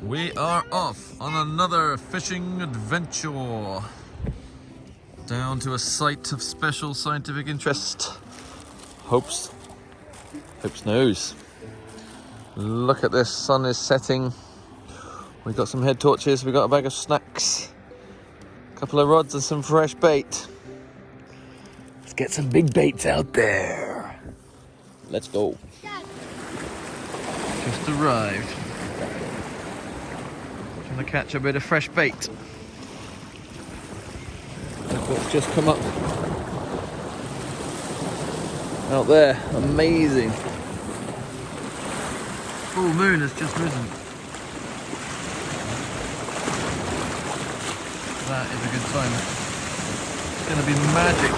We are off on another fishing adventure. Down to a site of special scientific interest. Hope's nose. Look at this, sun is setting. We've got some head torches, we've got a bag of snacks, a couple of rods and some fresh bait. Let's get some big baits out there. Let's go. Just arrived. Trying to catch a bit of fresh bait. Look what's just come up. Out there, amazing. Full moon has just risen. That is a good sign. It's going to be magic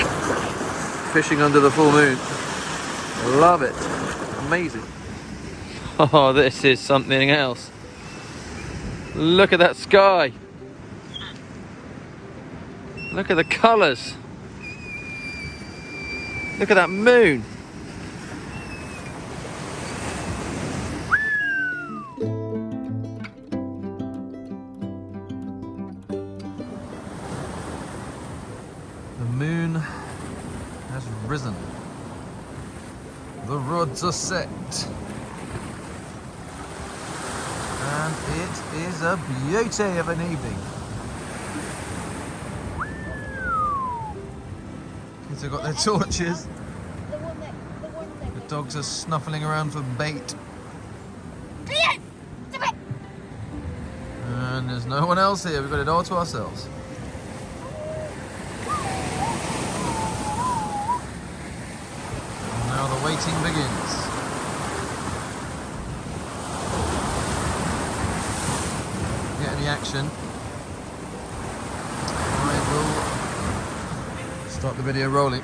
fishing under the full moon. Love it. Amazing. Oh, this is something else. Look at that sky. Look at the colours. Look at that moon. The moon has risen. The rods are set. And it is a beauty of an evening. Kids have got their torches. The dogs are snuffling around for bait. And there's no one else here, we've got it all to ourselves. And now the waiting begins. Get any action, I will start the video rolling.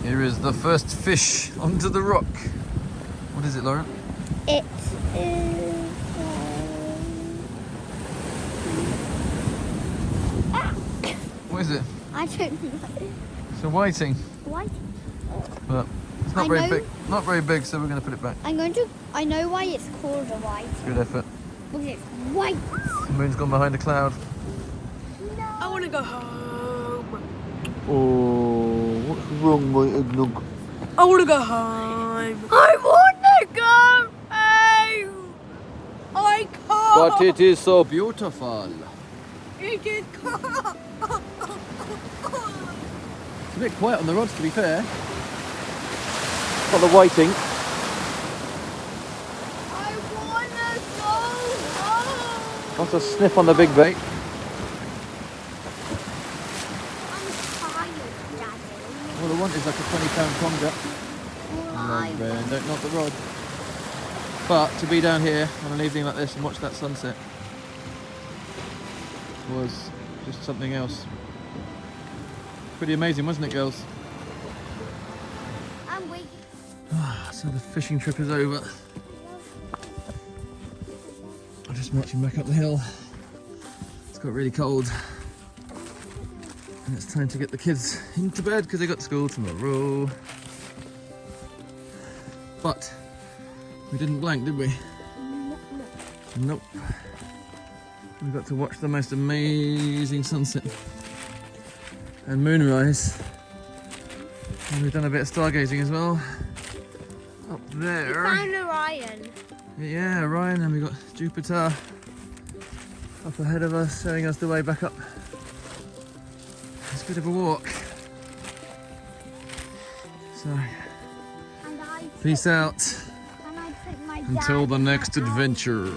Here is the first fish onto the rock. What is it, Laura? It is... What is it? I don't know. It's a whiting. Whiting. But it's not very big. Not very big, so we're going to put it back. I know why it's called a white. Good effort. Because it's white. The moon's gone behind a cloud. No. I want to go home. Oh, what's wrong, my eggnog? I want to go home. I want to go home. I can't. But it is so beautiful. It is cold. It's a bit quiet on the rods, to be fair. Got the whiting. I want to go home. Wants a sniff on the big bait. All I want is like a 20-pound conger. And don't knock the rod. But to be down here on an evening like this and watch that sunset was just something else. Pretty amazing, wasn't it, girls? I'm waiting. So the fishing trip is over. I'm just marching back up the hill. It's got really cold. And it's time to get the kids into bed because they got school tomorrow. But we didn't blank, did we? Nope. We got to watch the most amazing sunset and moonrise. And we've done a bit of stargazing as well. Up there. We found Orion. Yeah, Orion, and we got Jupiter up ahead of us, showing us the way back up. It's a bit of a walk. So, peace out until the next adventure.